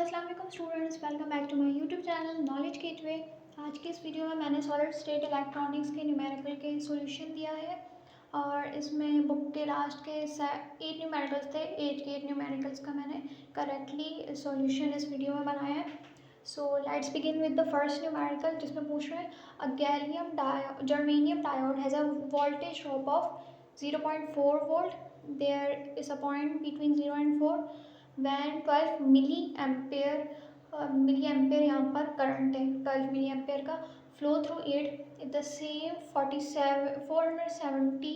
अस्सलाम वालेकुम students, welcome back to my YouTube channel knowledge gateway. आज के इस वीडियो में मैंने सॉलिड स्टेट इलेक्ट्रॉनिक्स के न्यूमेरिकल के सॉल्यूशन दिया है और इसमें बुक के लास्ट के 8 न्यूमेरिकल्स थे। 8 न्यूमेरिकल्स का मैंने करेक्टली सॉल्यूशन इस वीडियो में बनाया है। So let's begin with the first numerical, जिसमें पूछ रहे हैं a gallium germanium diode has a voltage drop of 0.4 volt. There is a point between 0 and 4 when 12 milliampere यहाँ पर करंट है, 12 मिली एम्पेयर का flow through it the same 470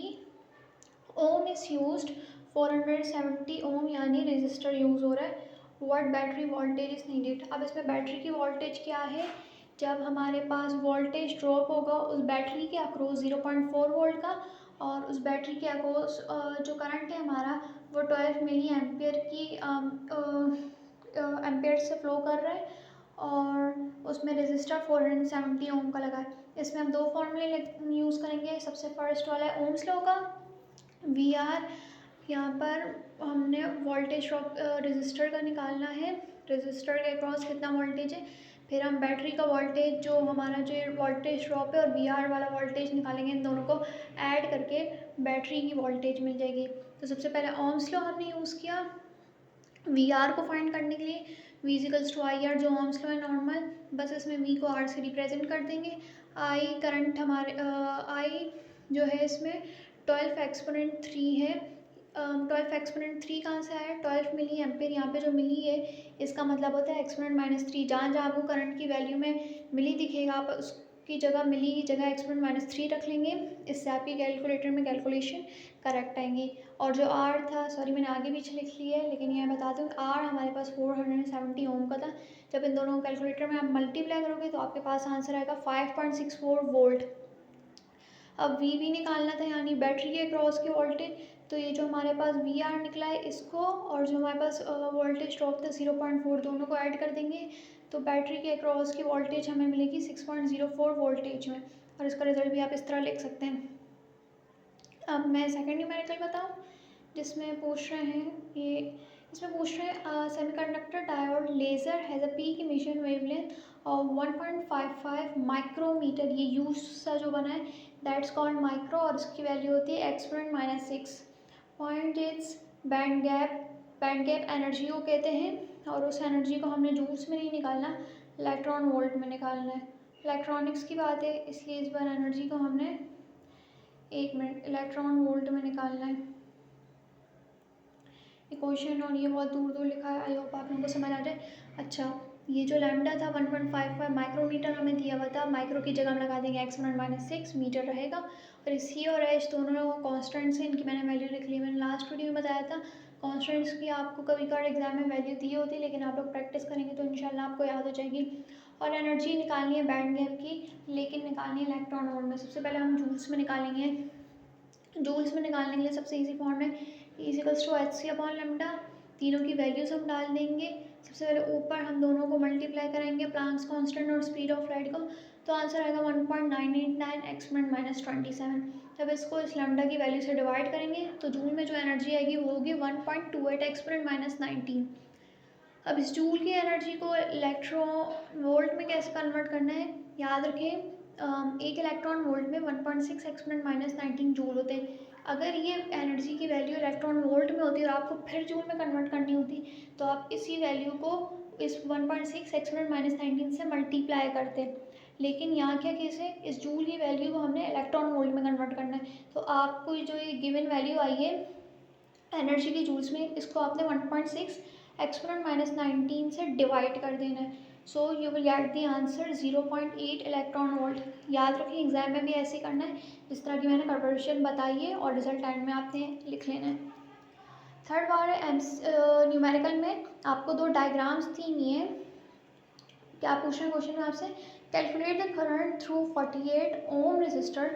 ohm is used. 470 ohm यानी resistor use हो रहा है। What battery voltage is needed. अब इसमें बैटरी की वोल्टेज क्या है, जब हमारे पास वोल्टेज ड्रॉप होगा उस बैटरी के अक्रॉस 0.4 वोल्ट का, और उस बैटरी के अक्रॉस जो करंट है हमारा वो 12 मिली एम्पेयर की एम्पेयर से फ्लो कर रहा है और उसमें रेजिस्टर 470 ओम का लगा है। इसमें हम दो फॉर्मूले यूज़ करेंगे। सबसे फर्स्ट वाला है ओम्स लॉ का। वी आर यहाँ पर हमने वोल्टेज ड्रॉप रेजिस्टर का निकालना है, रेजिस्टर के अक्रॉस कितना वोल्टेज है। फिर हम बैटरी का वोल्टेज, जो हमारा जो वोल्टेज ड्रॉप है, और वी आर वाला वोल्टेज निकालेंगे। इन दोनों को ऐड करके बैटरी की वोल्टेज मिल जाएगी। तो सबसे पहले ओम्स लॉ हमने यूज़ किया वी आर को फाइंड करने के लिए। V equals to I R, जो ओम्स लॉ है नॉर्मल, बस इसमें वी को आर से रिप्रेजेंट कर देंगे। आई करंट हमारे आई जो है इसमें 12 एक्सपोनेंट 3 है। 12 एक्सपोनेंट 3 कहाँ से आया, 12 मिली एम्पेयर यहाँ पे जो मिली है इसका मतलब होता है एक्सपोनेंट -3। जहाँ जहाँ आपको करंट की वैल्यू में मिली दिखेगा आप उसकी जगह मिली की जगह एक्सपोनेंट -3 रख लेंगे। इससे आपकी कैलकुलेटर में कैलकुलेशन करेक्ट आएंगी। और जो आर था, सॉरी मैंने आगे पीछे लिख लिया है लेकिन यह बता दूँ, आर हमारे पास 470 ओम का था। जब इन दोनों को कैलकुलेटर में आप मल्टीप्लाई करोगे तो आपके पास आंसर आएगा 5.64 वोल्ट। अब वी भी निकालना था, यानी बैटरी के क्रॉस की वोल्टेज। तो ये जो हमारे पास वी आर निकला है इसको, और जो हमारे पास वोल्टेज ड्रॉप था 0.4, दोनों को ऐड कर देंगे तो बैटरी के क्रॉस की वोल्टेज हमें मिलेगी 6.04 वोल्टेज में। और इसका रिजल्ट भी आप इस तरह लिख सकते हैं। अब मैं सेकंड न्यूमेरिकल बताऊँ, जिसमें पूछ रहे हैं इसमें पूछ रहे हैं semiconductor diode laser has a peak emission wavelength और 1.55 माइक्रोमीटर। ये यूज सा जो बना है दैट्स कॉल्ड माइक्रो, और इसकी वैल्यू होती है exponent -6 point. It's band gap energy को कहते हैं, और उस एनर्जी को हमने जूल्स में नहीं निकालना, इलेक्ट्रॉन वोल्ट में निकालना है। इलेक्ट्रॉनिक्स की बात है इसलिए इस बार एनर्जी को हमने 1 मिनट इलेक्ट्रॉन वोल्ट में निकालना है। क्वेश्चन और ये बहुत दूर दूर लिखा है, आई होप आप लोगों को समझ आ जाए। अच्छा, ये जो लैम्डा था 1.55 माइक्रोमीटर हमें दिया हुआ था, माइक्रो की जगह हम लगा देंगे एक्सपोनेंट -6 मीटर रहेगा। और सी और एच दोनों कॉन्स्टेंट्स हैं, इनकी मैंने वैल्यू लिख ली। मैंने लास्ट वीडियो में बताया था कॉन्स्टेंट्स की आपको कभी कभार एग्जाम में वैल्यू दी होती है, लेकिन आप लोग प्रैक्टिस करेंगे तो इंशाल्लाह आपको याद हो जाएगी। और एनर्जी निकालनी है बैंड गैप की, लेकिन निकालनी है इलेक्ट्रॉन वोल्ट में। सबसे पहले हम जूल्स में निकालेंगे। जूल्स में निकालने के लिए सबसे इजी फॉर्म है equals to H C upon lambda. तीनों की वैल्यूज हम डाल देंगे। सबसे पहले ऊपर हम दोनों को मल्टीप्लाई करेंगे, प्लांक्स कांस्टेंट और स्पीड ऑफ लाइट को, तो आंसर आएगा 1.989 एक्सपोनेंट -27। जब इसको इस लैम्डा की वैल्यू से डिवाइड करेंगे तो जूल में जो एनर्जी आएगी वो होगी 1.28 एक्सपोनेंट -19। अब इस जूल की एनर्जी को इलेक्ट्रॉन वोल्ट में कैसे कन्वर्ट करना है, याद रखें एक इलेक्ट्रॉन वोल्ट में 1.6 एक्सपोनेंट -19 जूल होते हैं। अगर ये एनर्जी की वैल्यू इलेक्ट्रॉन वोल्ट में होती और आपको फिर जूल में कन्वर्ट करनी होती तो आप इसी वैल्यू को इस 1.6 एक्सपोनेंट -19 से मल्टीप्लाई करते। लेकिन यहाँ क्या केस है, इस जूल की वैल्यू को हमने इलेक्ट्रॉन वोल्ट में कन्वर्ट करना है। तो आपको जो ये गिवन वैल्यू आई है एनर्जी की जूल्स में, इसको आपने 1.6 एक्सपोनेंट -19 से डिवाइड कर देना है। So you will get the answer 0.8 electron volt. याद रखें एग्जाम में भी ऐसे ही करना है जिस तरह की मैंने कन्वर्शन बताई है, और रिजल्ट एंड में आपने लिख लेना है। थर्ड बार न्यूमेरिकल में आपको दो डायग्राम्स दी है। क्या पूछ रहे हैं क्वेश्चन में आपसे, calculate the current through 48 ohm resistor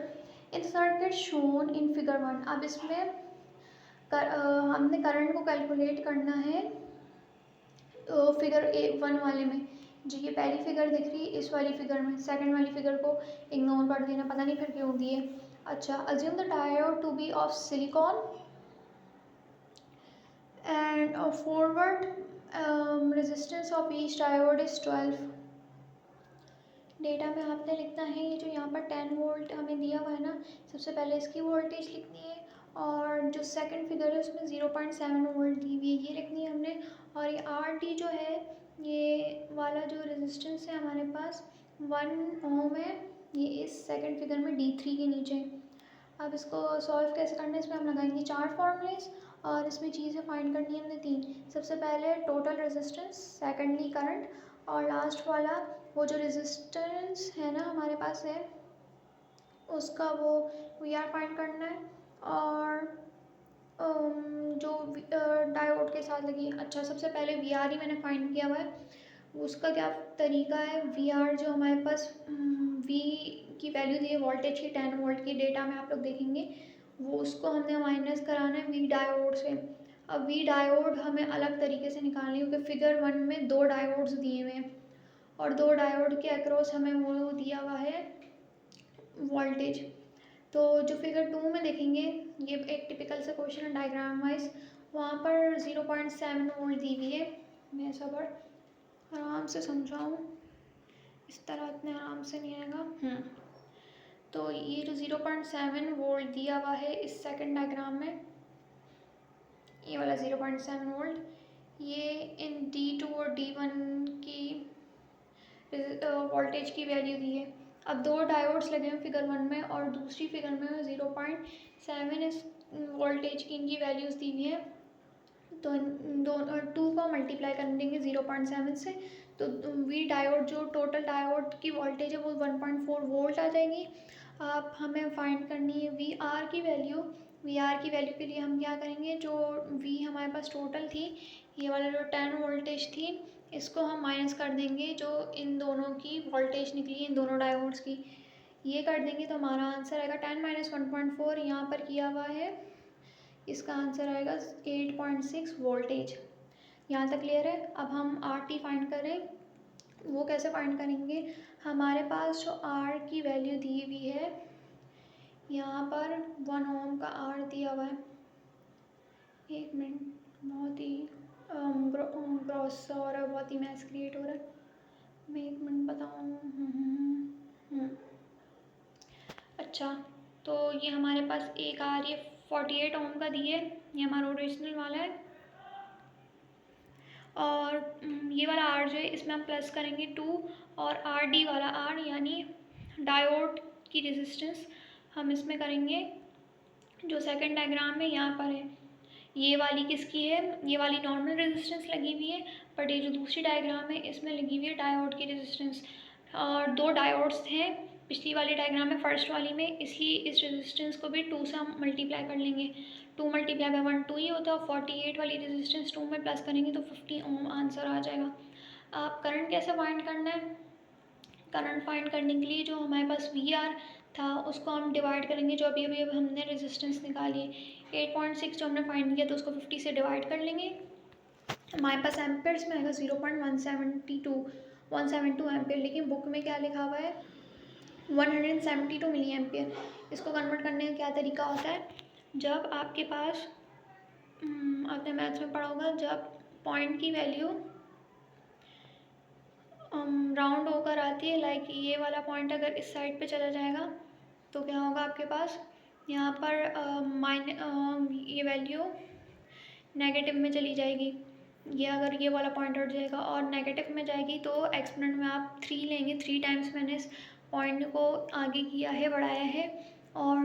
in circuit shown in figure 1। अब इसमें हमने करंट को कैलकुलेट करना है फिगर 1 वाले में। जी ये पहली फिगर दिख रही है, इस वाली फिगर में सेकंड वाली फिगर को इग्नोर कर देना, पता नहीं फिर क्यों दी है। अच्छा, assume the diode to be of silicon and forward resistance of each diode is 12। Data में आपने लिखना है ये जो यहाँ पर 10 वोल्ट हमें दिया हुआ है ना, सबसे पहले इसकी वोल्टेज लिखनी है, और जो सेकंड फिगर है उसमें 0.7 वोल्ट दी हुई है ये लिखनी है हमने। और ये आर डी जो है, ये वाला जो रेजिस्टेंस है हमारे पास 1 ओम है, ये इस सेकंड फिगर में D3 के नीचे। अब इसको सॉल्व कैसे करना है, इसमें हम लगाएंगे 4 फॉर्मूलेस, और इसमें चीज़ें फाइंड करनी है हमने 3। सबसे पहले टोटल रेजिस्टेंस, सेकेंडली करंट, और लास्ट वाला वो जो रेजिस्टेंस है ना हमारे पास है उसका वो वी आर फाइंड करना है, और जो डायोड के साथ लगी। अच्छा, सबसे पहले वी आर ही मैंने फाइंड किया हुआ है, उसका क्या तरीका है। वी आर जो हमारे पास वी की वैल्यू दी है वोल्टेज की 10 वोल्ट की, डेटा में आप लोग देखेंगे, वो उसको हमने माइनस कराना है वी डायोड से। अब वी डायोड हमें अलग तरीके से निकालनी है, क्योंकि फिगर 1 में 2 डायोड्स दिए हुए हैं, और 2 डायोड के अक्रॉस हमें वो दिया हुआ है वोल्टेज। तो जो फिगर 2 में देखेंगे, ये एक टिपिकल सा क्वेश्चन है डायग्राम वाइज, वहाँ पर 0.7 वोल्ट दी हुई है। मैं सबर आराम से समझाऊँ, इस तरह इतने आराम से नहीं आएगा। तो ये जो 0.7 वोल्ट दिया हुआ है इस सेकंड डायग्राम में, ये वाला 0.7 वोल्ट, ये इन D2 और D1 की वोल्टेज की वैल्यू दी है। अब 2 डायोड्स लगे हैं फिगर 1 में, और दूसरी फिगर में 0.7 इस वोल्टेज की इनकी वैल्यूज़ दी हुई है। तो दोनों 2 को मल्टीप्लाई कर देंगे 0.7 से, तो वी डायोड जो टोटल डायोड की वोल्टेज है वो 1.4 वोल्ट आ जाएगी। अब हमें फाइंड करनी है वी आर की वैल्यू। वी आर की वैल्यू के लिए हम क्या करेंगे, जो वी हमारे पास टोटल थी, ये वाला जो 10 वोल्टेज थी, इसको हम माइनस कर देंगे जो इन दोनों की वोल्टेज निकली इन दोनों डायोड्स की, ये कर देंगे तो हमारा आंसर आएगा 10 माइनस 1.4 यहाँ पर किया हुआ है, इसका आंसर आएगा 8.6 वोल्टेज। यहाँ तक क्लियर है। अब हम आर टी फाइंड करें, वो कैसे फाइंड करेंगे। हमारे पास जो आर की वैल्यू दी हुई है, यहाँ पर 1 ओम का आर दिया हुआ है। एक मिनट, बहुत ही ग्रॉस हो रहा है, बहुत ही मैस क्रिएट हो रहा है, मैं एक मिनट बताऊँ। अच्छा, तो ये हमारे पास एक आर ये 48 ओम का दिए, ये हमारा ओरिजिनल वाला है, और ये वाला आर जो है इसमें हम प्लस करेंगे 2, और आर डी वाला आर यानी डायोड की रेजिस्टेंस हम इसमें करेंगे जो सेकंड डायग्राम में यहाँ पर है। ये वाली किसकी है, ये वाली नॉर्मल रेजिस्टेंस लगी हुई है, बट ये जो दूसरी डायग्राम है इसमें लगी हुई है डायोड की रेजिस्टेंस, और 2 डायोड्स हैं पिछली वाली डायग्राम में, फर्स्ट वाली में, इसलिए इस रेजिस्टेंस को भी 2 से हम मल्टीप्लाई कर लेंगे। 2 मल्टीप्लाई बाय 1 2 ही होता है, 48 वाली रेजिस्टेंस 2 में प्लस करेंगे तो 50 ओम आंसर आ जाएगा। आप करंट कैसे फाइंड करना है, करंट फाइंड करने के लिए जो हमारे पास वी आर था उसको हम डिवाइड करेंगे, जो अभी अभी हमने रेजिस्टेंस निकाली है 8.6 जो हमने फाइंड किया तो उसको 50 से डिवाइड कर लेंगे, हमारे पास एम्पेयर्स में आएगा 172 एम्पेयर, लेकिन बुक में क्या लिखा हुआ है 172 मिली एम्पेयर। इसको कन्वर्ट करने का क्या तरीका होता है, जब आपके पास आपने मैथ्स में पढ़ा होगा, जब पॉइंट की वैल्यू राउंड होकर आती है, लाइक ये वाला पॉइंट अगर इस साइड पे चला जाएगा तो क्या होगा आपके पास यहाँ पर ये वैल्यू नेगेटिव में चली जाएगी, ये अगर ये वाला पॉइंट हट जाएगा और नेगेटिव में जाएगी तो एक्सपोनेंट में आप 3 लेंगे, 3 टाइम्स मैंने इस पॉइंट को आगे किया है, बढ़ाया है, और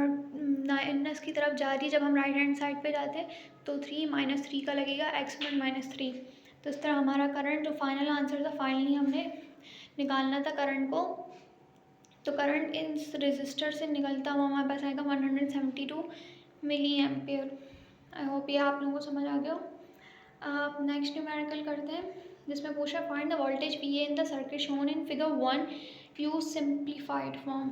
माइनस की तरफ जा रही है, जब हम राइट हैंड साइड पे जाते हैं तो 3 माइनस 3 का लगेगा एक्सपोनेंट -3। तो इस तरह हमारा करंट जो फाइनल आंसर था, फाइनली हमने निकालना था करंट को, तो करंट इस रेजिस्टर से निकलता हुआ हमारे पास आएगा 172 मिली एम्पेयर। आई होप ये आप लोगों को समझ आ गया हो। आप नेक्स्ट न्यूमेरिकल करते हैं, जिसमें पूछा find the voltage V A in the circuit shown in figure 1 use simplified form.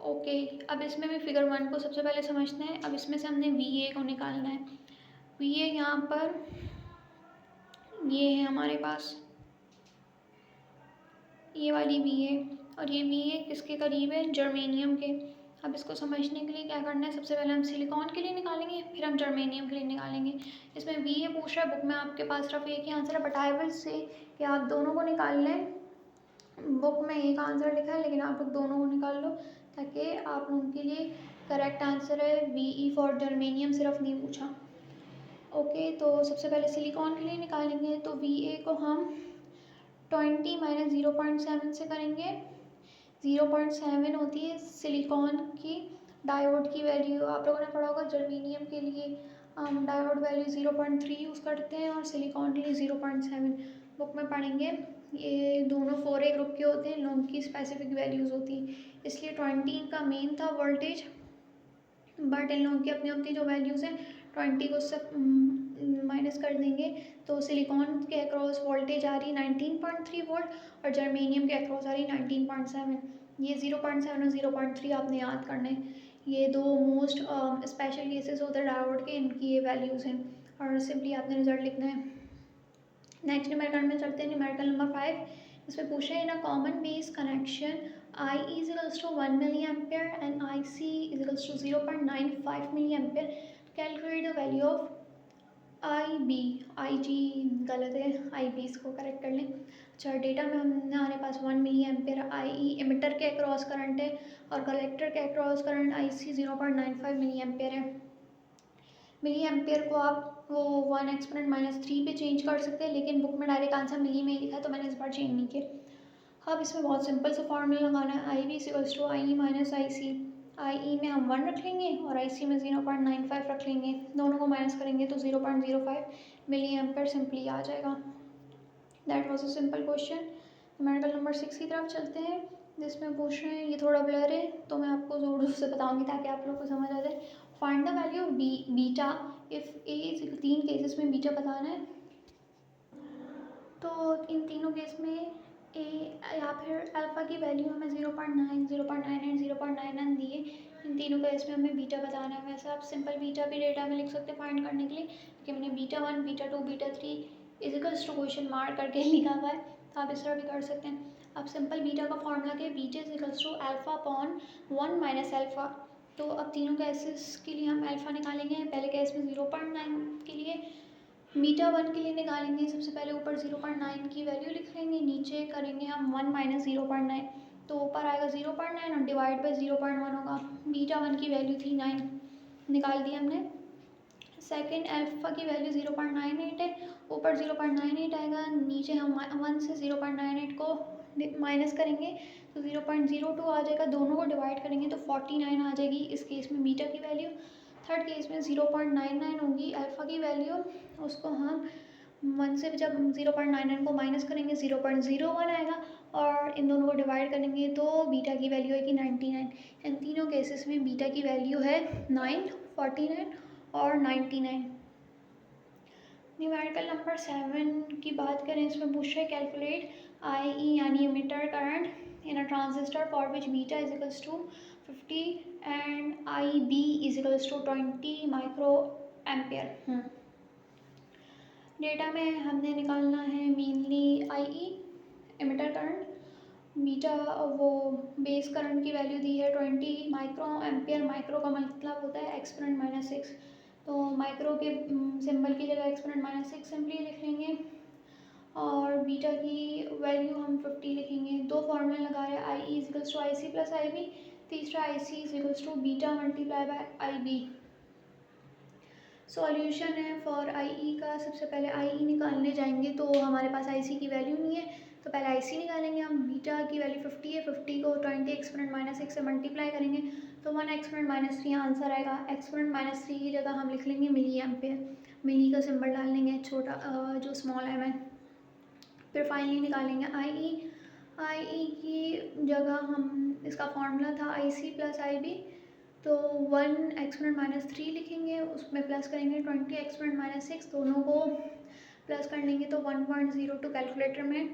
Okay, अब इसमें भी फिगर 1 को सबसे पहले समझते हैं। अब इसमें से हमने वी ए को निकालना है। वी ए यहाँ पर ये है हमारे पास, ये वाली वी ए, और ये वी ए किसके करीब है, जर्मेनियम के। अब इसको समझने के लिए क्या करना है, सबसे पहले हम सिलिकॉन के लिए निकालेंगे, फिर हम जर्मेनियम के लिए निकालेंगे। इसमें वी ए पूछ रहा है, बुक में आपके पास सिर्फ एक ही आंसर है, बट आई विल से कि आप दोनों को निकाल लें। बुक में एक आंसर लिखा है लेकिन आप लोग दोनों को निकाल लो ताकि आप उनके लिए करेक्ट आंसर है। वी ई फॉर जर्मेनियम सिर्फ नहीं पूछा। ओके, तो सबसे पहले सिलिकॉन के लिए निकालेंगे, तो वी ए को हम 20 माइनस 0.7 से करेंगे। 0.7 होती है सिलिकॉन की डायोड की वैल्यू। आप लोगों ने पढ़ा होगा जर्मेनियम के लिए डायोड वैल्यू 0.3 यूज़ करते हैं और सिलिकॉन के लिए 0.7 बुक में पढ़ेंगे। ये दोनों 4A ग्रुप के होते हैं, इन लोगों की स्पेसिफिक वैल्यूज़ होती हैं, इसलिए 20 इनका मेन था वोल्टेज, बट इन लोगों की अपनी अपनी जो वैल्यूज़ हैं 20 को उससे माइनस कर देंगे तो सिलिकॉन के अक्रॉस वोल्टेज आ रही 19.3 वोल्ट और जर्मेनियम के अक्रॉस आ रही 19.7। ये 0.7 और 0.3 आपने याद करना है, ये दो मोस्ट स्पेशल केसेस होते हैं डायोड के, इनकी ये वैल्यूज़ हैं और सिंपली आपने रिजल्ट लिखना है। नेक्स्ट न्यूमेरिकल में चलते हैं, न्यूमेरिकल नंबर 5। इसमें पूछा है in a common base connection I is equals to 1 milliampere and IC is equals to 0.95 milliampere. Calculate the value of IB. IG गलत है, IB इसको करेक्ट कर लें। अच्छा, डेटा में हमारे पास 1 मिली एम्पेयर IE एमिटर के अक्रॉस करंट है और कलेक्टर के across current IC 0.95 milliampere है। मिली एम्पेयर को आप वो 1 एक्सपोनेंट -3 पे चेंज कर सकते हैं, लेकिन बुक में डायरेक्ट आंसर मिली में ही लिखा है तो मैंने इस बार चेंज नहीं किया। अब इसमें बहुत सिंपल सा फार्मूला लगाना है, I B equals to I E minus I C. I E में हम 1 रख लेंगे और आई सी में 0.95 रख लेंगे, दोनों को माइनस करेंगे तो 0.05 मिली एम्पेयर सिंपली आ जाएगा। That was a simple question. Numerical number 6 की तरफ चलते हैं, जिसमें पूछ रहे हैं, ये थोड़ा ब्लर है तो मैं आपको ज़ोर ज़ोर से बताऊंगी ताकि आप लोग को समझ आ जाए। Find the value of beta if A is, 3 cases में बीटा बताना है, तो इन तीनों केस में ए या फिर अल्फ़ा की वैल्यू हमें 0.9, 0.98, 0.99 दिए, इन तीनों केस में हमें बीटा बताना है। वैसे आप सिंपल बीटा भी डेटा में लिख सकते हैं फाइंड करने के लिए, क्योंकि मैंने beta 1, beta 2, beta 3 equals to question mark करके लिखा हुआ है, तो आप इस तरह भी कर सकते हैं। अब सिंपल बीटा का फॉर्मूला क्या है, beta equals to alpha upon 1 minus alpha. तो अब तीनों केसेस के लिए हम अल्फ़ा निकालेंगे। पहले केस में 0.9 के लिए, बीटा 1 के लिए निकालेंगे। सबसे पहले ऊपर 0.9 की वैल्यू लिख लेंगे, नीचे करेंगे हम 1 माइनस 0.9, तो ऊपर आएगा 0.9 और डिवाइड बाई 0.1 होगा। बीटा 1 की वैल्यू थी 9, निकाल दी हमने। सेकेंड अल्फ़ा की वैल्यू 0.98 है, ऊपर 0.98 आएगा, नीचे हम 1 से 0.98 को माइनस करेंगे तो 0.02 आ जाएगा, दोनों को डिवाइड करेंगे तो 49 आ जाएगी इस केस में बीटा की वैल्यू। थर्ड केस में 0.99 होगी अल्फ़ा की वैल्यू, उसको हम 1 से जब 0.99 को माइनस करेंगे 0.01 आएगा और इन दोनों को डिवाइड करेंगे तो बीटा की वैल्यू आएगी 99। इन तीनों केसेस में बीटा की वैल्यू है 9, 49 और 99। न्यूमेरिकल नंबर 7 की बात करें, इसमें पूछ रहा है कैलकुलेट आई ई यानी emitter current in a transistor for which beta is equals to 50 and I B is equals to 20 micro ampere. Data में हमने निकालना है mainly I E emitter current, beta वो बेस करंट की value दी है 20 micro ampere. Micro का मतलब होता है एक्सपोनेंट -6, तो माइक्रो के सिंबल की जगह एक्सपोनेंट -6 सिंपली लिख लेंगे और बीटा की वैल्यू हम 50 लिखेंगे। दो फार्मूले लगा रहे हैं, I E equals to I C plus I B, तीसरा I C equals to beta multiply by I B. Solution है फॉर आई ई का, सबसे पहले आई ई निकालने जाएंगे तो हमारे पास आई सी की वैल्यू नहीं है, तो पहले आई सी निकालेंगे हम। बीटा की वैल्यू 50 है, 50 को 20 एक्सपोनेंट -6 से मल्टीप्लाई करेंगे तो 1 एक्सपोनेंट -3 आंसर आएगा। एक्सपोनेंट -3 की जगह हम लिख लेंगे मिली एम्पेयर, मिली का सिंबल डाल लेंगे छोटा जो स्मॉल एम है। फिर फाइनली निकालेंगे आई ई, आई ई की जगह हम, इसका फॉर्मूला था आई सी प्लस आई बी, तो 1 एक्सपोनेंट -3 लिखेंगे, उसमें प्लस करेंगे 20 एक्सपोनेंट -6, दोनों को प्लस कर लेंगे तो 1.02 कैलकुलेटर में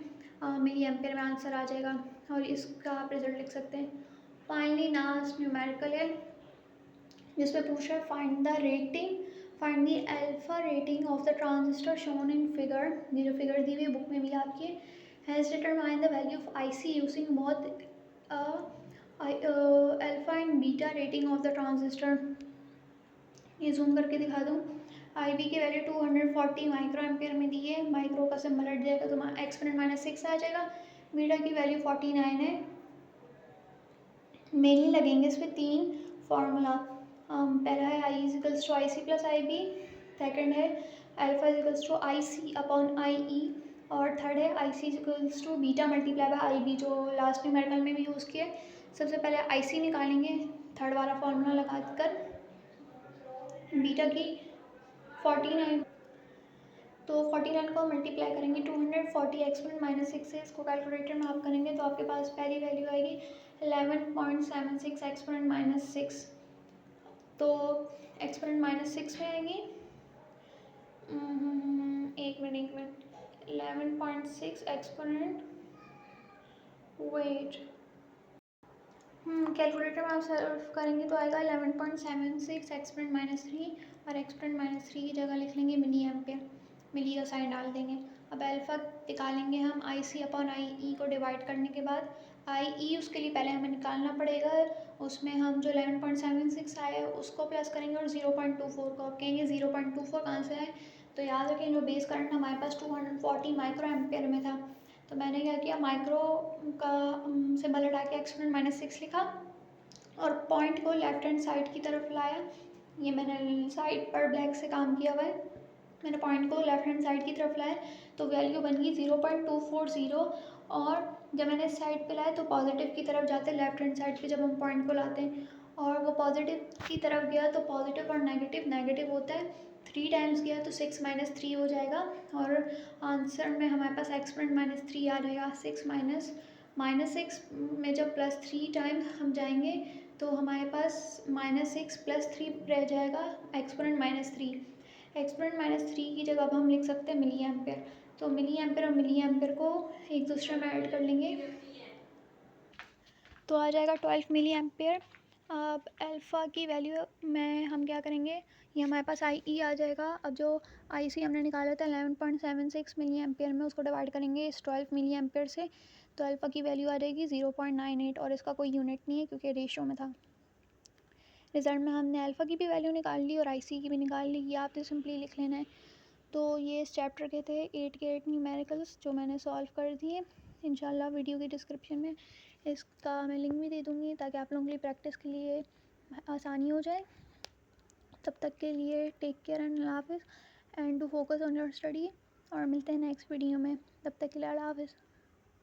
मिली एम्पेयर में आंसर आ जाएगा और इसका आप रिजल्ट लिख सकते हैं। फाइनली लास्ट न्यूमेरिकल है जिसमें पूछ रहा है find the rating, find the alpha rating of the transistor shown in figure. ये जो फिगर दी हुई बुक में भी आपकी has determine the value of I C using बहुत alpha and beta rating of the transistor, ये जूम करके दिखा दूँ। IB की वैल्यू 240 माइक्रो एम्पियर में दी है, माइक्रो का सिंबल हट जाएगा तो एक्सपोनेंट -6 आ जाएगा। बीटा की वैल्यू 49 है। मेनली लगेंगे इस पर 3 फार्मूला। पहला है I equals to IC plus IB, second है alpha equals to IC upon IE, और थर्ड है IC equals to beta multiply by IB, जो लास्ट न्यूमेरिकल में भी यूज़ किया है। सबसे पहले IC निकालेंगे थर्ड वाला फार्मूला लगाकर, बीटा की 49, तो 49 को मल्टीप्लाई करेंगे 240 एक्सपोनेंट -6 से, इसको कैलकुलेटर में आप करेंगे तो आपके पास पहली वैल्यू आएगी 11.76 एक्सपोनेंट -6, तो एक्सपोनेंट -6 में आएगी, एक मिनट 11.6 एक्सपोनेंट, वेट, कैलकुलेटर में आप सर्व करेंगे तो आएगा 11.76 एक्सपोनेंट -3, और एक्सपोनेंट -3 की जगह लिख लेंगे मिली एम्पियर, मिली का साइन डाल देंगे। अब अल्फ़ा निकालेंगे हम IC अपॉन IE को डिवाइड करने के बाद, IE उसके लिए पहले हमें निकालना पड़ेगा, उसमें हम जो 11.76 आया है उसको प्लस करेंगे और 0.24 को, आप कहेंगे 0.24 कहाँ से आए, तो याद रखें जो बेस करंट हमारे पास 240 माइक्रो एम्पियर में था, तो मैंने क्या किया, माइक्रो का सिंबल हटा के एक्सपोनेंट -6 लिखा और पॉइंट को लेफ्ट हैंड साइड की तरफ लाया। ये मैंने साइड पर ब्लैक से काम किया हुआ है, मैंने पॉइंट को लेफ्ट हैंड साइड की तरफ लाया तो वैल्यू बन गई 0.240, और जब मैंने इस साइड पे लाया तो पॉजिटिव की तरफ जाते हैं, लेफ्ट हैंड साइड पे जब हम पॉइंट को लाते हैं, और वो पॉजिटिव की तरफ गया तो पॉजिटिव और नेगेटिव होता है, 3 टाइम्स गया तो 6 - 3 हो जाएगा, और आंसर में हमारे पास एक्सपोनेंट -3 आ जाएगा। 6 -6 में जब +3 टाइम हम जाएंगे तो हमारे पास -6 + 3 रह जाएगा एक्सपोनेंट -3, एक्सपोनेंट -3 की जगह अब हम लिख सकते हैं मिली एम्पियर, तो मिली एम्पियर और मिली एम्पियर को एक दूसरे में ऐड कर लेंगे तो आ जाएगा 12 मिली एम्पियर। अब अल्फ़ा की वैल्यू में हम क्या करेंगे, ये हमारे पास IE आ जाएगा, अब जो IC हमने निकाला था 11.76 मिली एम्पियर में, उसको डिवाइड करेंगे इस 12 मिली एम्पियर से, तो अल्फ़ा की वैल्यू आ जाएगी 0.98, और इसका कोई यूनिट नहीं है क्योंकि रेशो में था। रिज़ल्ट में हमने अल्फ़ा की भी वैल्यू निकाल ली और IC की भी निकाल ली, ये आपने सिंपली लिख लेना है। तो ये इस चैप्टर के थे 8 के 8 न्यूमेरिकल्स जो मैंने सॉल्व कर दिए। इंशाल्लाह वीडियो की डिस्क्रिप्शन में इसका मैं लिंक भी दे दूँगी ताकि आप लोगों के लिए प्रैक्टिस के लिए आसानी हो जाए। तब तक के लिए टेक केयर एंड अल्लाह हाफ़िज़, and do focus on your study, और मिलते हैं नेक्स्ट वीडियो में, तब तक के लिए अल्लाह हाफ़िज़।